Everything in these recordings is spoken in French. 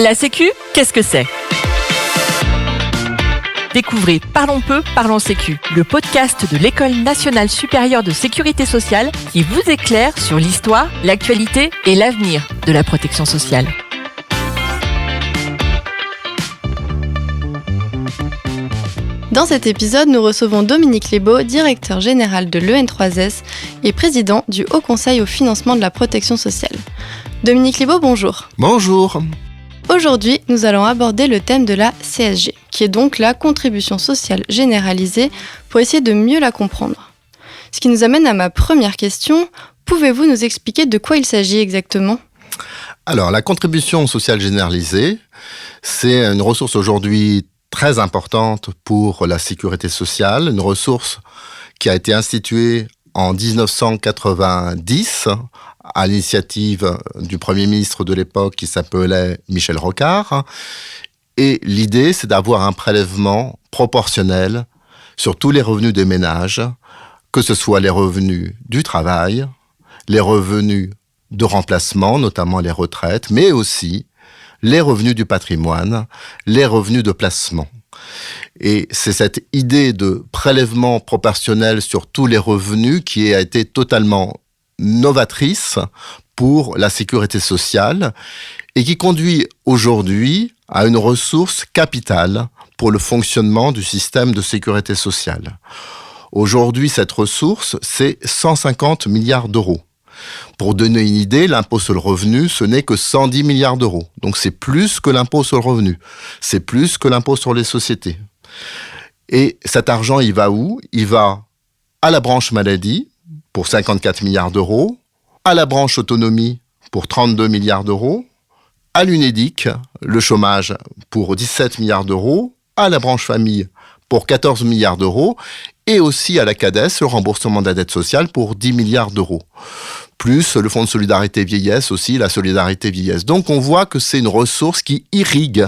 La Sécu, qu'est-ce que c'est ? Découvrez Parlons peu, parlons Sécu, le podcast de l'École nationale supérieure de sécurité sociale qui vous éclaire sur l'histoire, l'actualité et l'avenir de la protection sociale. Dans cet épisode, nous recevons Dominique Lebeau, directeur général de l'EN3S et président du Haut Conseil au financement de la protection sociale. Dominique Lebeau, bonjour. Bonjour. Aujourd'hui, nous allons aborder le thème de la CSG, qui est donc la contribution sociale généralisée, pour essayer de mieux la comprendre. Ce qui nous amène à ma première question. Pouvez-vous nous expliquer de quoi il s'agit exactement ? Alors, la contribution sociale généralisée, c'est une ressource aujourd'hui très importante pour la sécurité sociale, une ressource qui a été instituée en 1990 à l'initiative du Premier ministre de l'époque qui s'appelait Michel Rocard. Et l'idée, c'est d'avoir un prélèvement proportionnel sur tous les revenus des ménages, que ce soit les revenus du travail, les revenus de remplacement, notamment les retraites, mais aussi les revenus du patrimoine, les revenus de placement. Et c'est cette idée de prélèvement proportionnel sur tous les revenus qui a été totalement novatrice pour la sécurité sociale et qui conduit aujourd'hui à une ressource capitale pour le fonctionnement du système de sécurité sociale. Aujourd'hui, cette ressource, c'est 150 milliards d'euros. Pour donner une idée, l'impôt sur le revenu, ce n'est que 110 milliards d'euros. Donc c'est plus que l'impôt sur le revenu. C'est plus que l'impôt sur les sociétés. Et cet argent, il va où ? Il va à la branche maladie pour 54 milliards d'euros, à la branche autonomie pour 32 milliards d'euros, à l'UNEDIC, le chômage pour 17 milliards d'euros, à la branche famille pour 14 milliards d'euros, et aussi à la CADES, le remboursement de la dette sociale pour 10 milliards d'euros. Plus le fonds de solidarité vieillesse aussi, la solidarité vieillesse. Donc on voit que c'est une ressource qui irrigue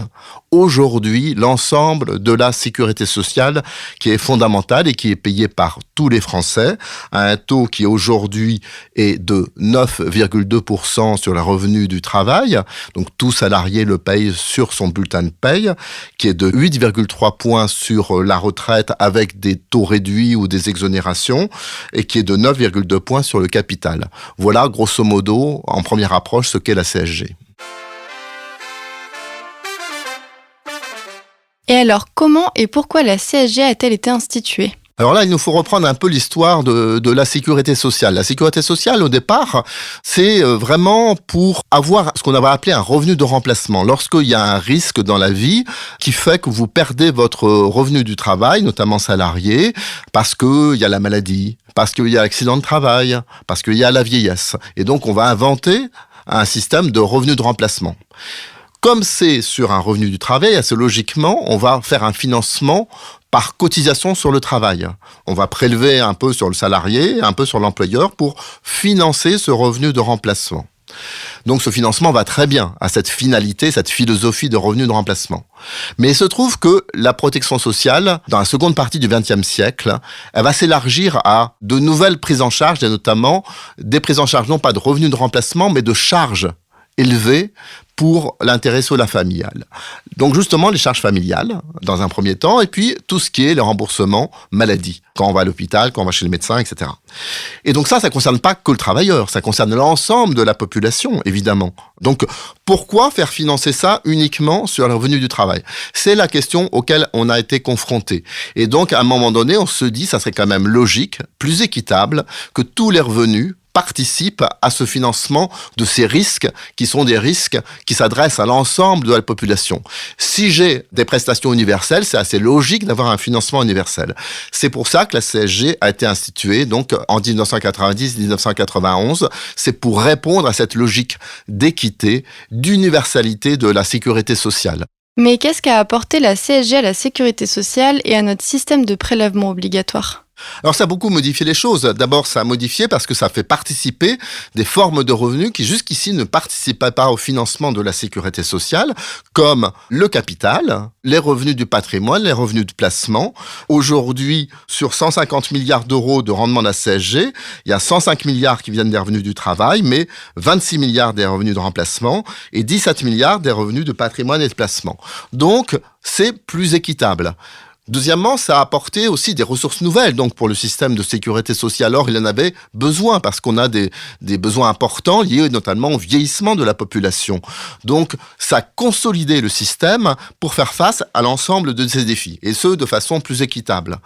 aujourd'hui l'ensemble de la sécurité sociale qui est fondamentale et qui est payée par tous les Français à un taux qui aujourd'hui est de 9,2% sur les revenus du travail. Donc tout salarié le paye sur son bulletin de paye, qui est de 8,3 points sur la retraite avec des taux réduits ou des exonérations et qui est de 9,2 points sur le capital. Voilà, grosso modo, en première approche, ce qu'est la CSG. Et alors, comment et pourquoi la CSG a-t-elle été instituée ? Alors là, il nous faut reprendre un peu l'histoire de la sécurité sociale. La sécurité sociale, au départ, c'est vraiment pour avoir ce qu'on va appeler un revenu de remplacement. Lorsqu'il y a un risque dans la vie qui fait que vous perdez votre revenu du travail, notamment salarié, parce qu'il y a la maladie, parce qu'il y a l'accident de travail, parce qu'il y a la vieillesse. Et donc, on va inventer un système de revenu de remplacement. Comme c'est sur un revenu du travail, assez logiquement, on va faire un financement par cotisation sur le travail. On va prélever un peu sur le salarié, un peu sur l'employeur pour financer ce revenu de remplacement. Donc ce financement va très bien à cette finalité, cette philosophie de revenu de remplacement. Mais il se trouve que la protection sociale, dans la seconde partie du XXe siècle, elle va s'élargir à de nouvelles prises en charge, et notamment des prises en charge non pas de revenus de remplacement, mais de charges élevées pour l'intérêt sur la familiale. Donc justement, les charges familiales, dans un premier temps, et puis tout ce qui est le remboursement maladie, quand on va à l'hôpital, quand on va chez le médecin, etc. Et donc ça concerne pas que le travailleur, ça concerne l'ensemble de la population, évidemment. Donc pourquoi faire financer ça uniquement sur le revenu du travail ? C'est la question auquel on a été confronté. Et donc, à un moment donné, on se dit, ça serait quand même logique, plus équitable, que tous les revenus participent à ce financement de ces risques qui sont des risques qui s'adressent à l'ensemble de la population. Si j'ai des prestations universelles, c'est assez logique d'avoir un financement universel. C'est pour ça que la CSG a été instituée donc en 1990-1991. C'est pour répondre à cette logique d'équité, d'universalité de la sécurité sociale. Mais qu'est-ce qu'a apporté la CSG à la sécurité sociale et à notre système de prélèvement obligatoire ? Alors ça a beaucoup modifié les choses. D'abord, ça a modifié parce que ça fait participer des formes de revenus qui jusqu'ici ne participaient pas au financement de la sécurité sociale, comme le capital, les revenus du patrimoine, les revenus de placement. Aujourd'hui, sur 150 milliards d'euros de rendement de la CSG, il y a 105 milliards qui viennent des revenus du travail, mais 26 milliards des revenus de remplacement et 17 milliards des revenus de patrimoine et de placement. Donc, c'est plus équitable. Deuxièmement, ça a apporté aussi des ressources nouvelles donc pour le système de sécurité sociale. Or, il en avait besoin parce qu'on a des besoins importants liés notamment au vieillissement de la population. Donc, ça a consolidé le système pour faire face à l'ensemble de ces défis, et ce, de façon plus équitable.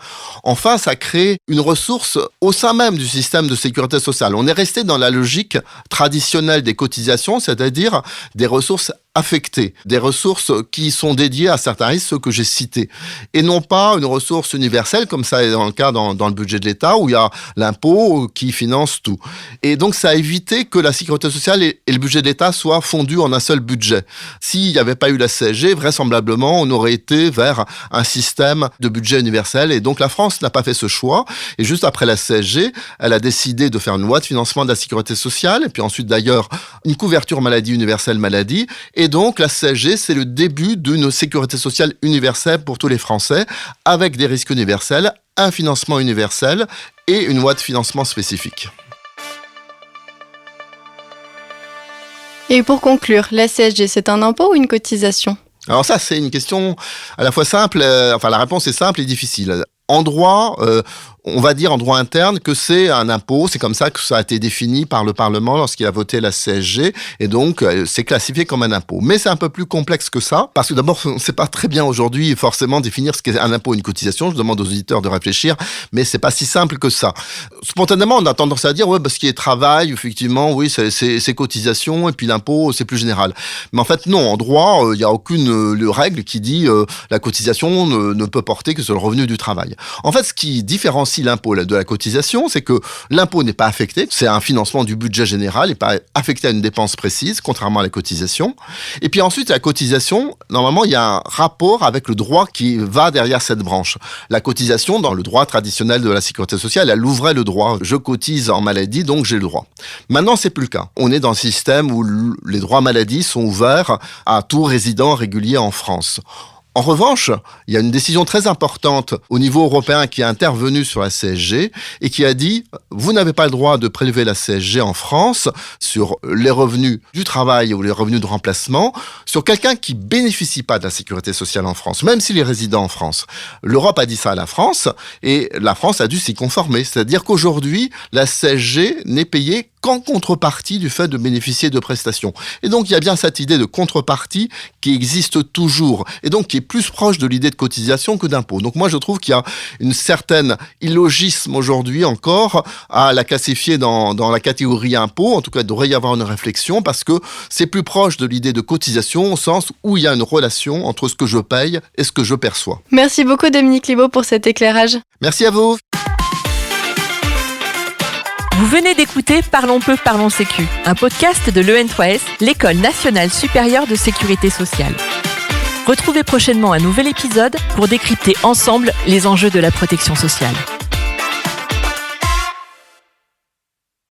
Enfin, ça crée une ressource au sein même du système de sécurité sociale. On est resté dans la logique traditionnelle des cotisations, c'est-à-dire des ressources affectées, des ressources qui sont dédiées à certains risques, ceux que j'ai cités, et non pas une ressource universelle, comme ça est dans le cas dans le budget de l'État, où il y a l'impôt qui finance tout. Et donc, ça a évité que la sécurité sociale et le budget de l'État soient fondus en un seul budget. S'il n'y avait pas eu la CSG, vraisemblablement, on aurait été vers un système de budget universel, et donc la France n'a pas fait ce choix, et juste après la CSG, elle a décidé de faire une loi de financement de la sécurité sociale, et puis ensuite d'ailleurs, une couverture maladie universelle maladie, et donc la CSG, c'est le début d'une sécurité sociale universelle pour tous les Français, avec des risques universels, un financement universel et une loi de financement spécifique. Et pour conclure, la CSG, c'est un impôt ou une cotisation ? Alors ça, c'est une question à la fois simple, la réponse est simple et difficile. En droit, on va dire en droit interne que c'est un impôt, c'est comme ça que ça a été défini par le Parlement lorsqu'il a voté la CSG, et donc c'est classifié comme un impôt. Mais c'est un peu plus complexe que ça, parce que d'abord, on ne sait pas très bien aujourd'hui forcément définir ce qu'est un impôt ou une cotisation. Je demande aux auditeurs de réfléchir, mais c'est pas si simple que ça. Spontanément, on a tendance à dire, ce qui est travail, effectivement, oui, c'est cotisation, et puis l'impôt, c'est plus général. Mais en fait, non, en droit, il n'y a aucune règle qui dit la cotisation ne peut porter que sur le revenu du travail. En fait, ce qui différencie l'impôt de la cotisation, c'est que l'impôt n'est pas affecté, c'est un financement du budget général et pas affecté à une dépense précise, contrairement à la cotisation. Et puis ensuite, la cotisation, normalement, il y a un rapport avec le droit qui va derrière cette branche. La cotisation, dans le droit traditionnel de la sécurité sociale, elle ouvrait le droit. Je cotise en maladie, donc j'ai le droit. Maintenant, c'est plus le cas. On est dans un système où les droits maladie sont ouverts à tout résident régulier en France. En revanche, il y a une décision très importante au niveau européen qui est intervenue sur la CSG et qui a dit « Vous n'avez pas le droit de prélever la CSG en France sur les revenus du travail ou les revenus de remplacement sur quelqu'un qui ne bénéficie pas de la sécurité sociale en France, même s'il est résident en France. » L'Europe a dit ça à la France et la France a dû s'y conformer. C'est-à-dire qu'aujourd'hui, la CSG n'est payée qu'en contrepartie du fait de bénéficier de prestations. Et donc, il y a bien cette idée de contrepartie qui existe toujours et donc qui est plus proche de l'idée de cotisation que d'impôt. Donc moi, je trouve qu'il y a une certaine illogisme aujourd'hui encore à la classifier dans la catégorie impôt. En tout cas, il devrait y avoir une réflexion parce que c'est plus proche de l'idée de cotisation au sens où il y a une relation entre ce que je paye et ce que je perçois. Merci beaucoup Dominique Libaud pour cet éclairage. Merci à vous. Vous venez d'écouter Parlons peu, parlons sécu, un podcast de l'EN3S, l'École nationale supérieure de sécurité sociale. Retrouvez prochainement un nouvel épisode pour décrypter ensemble les enjeux de la protection sociale.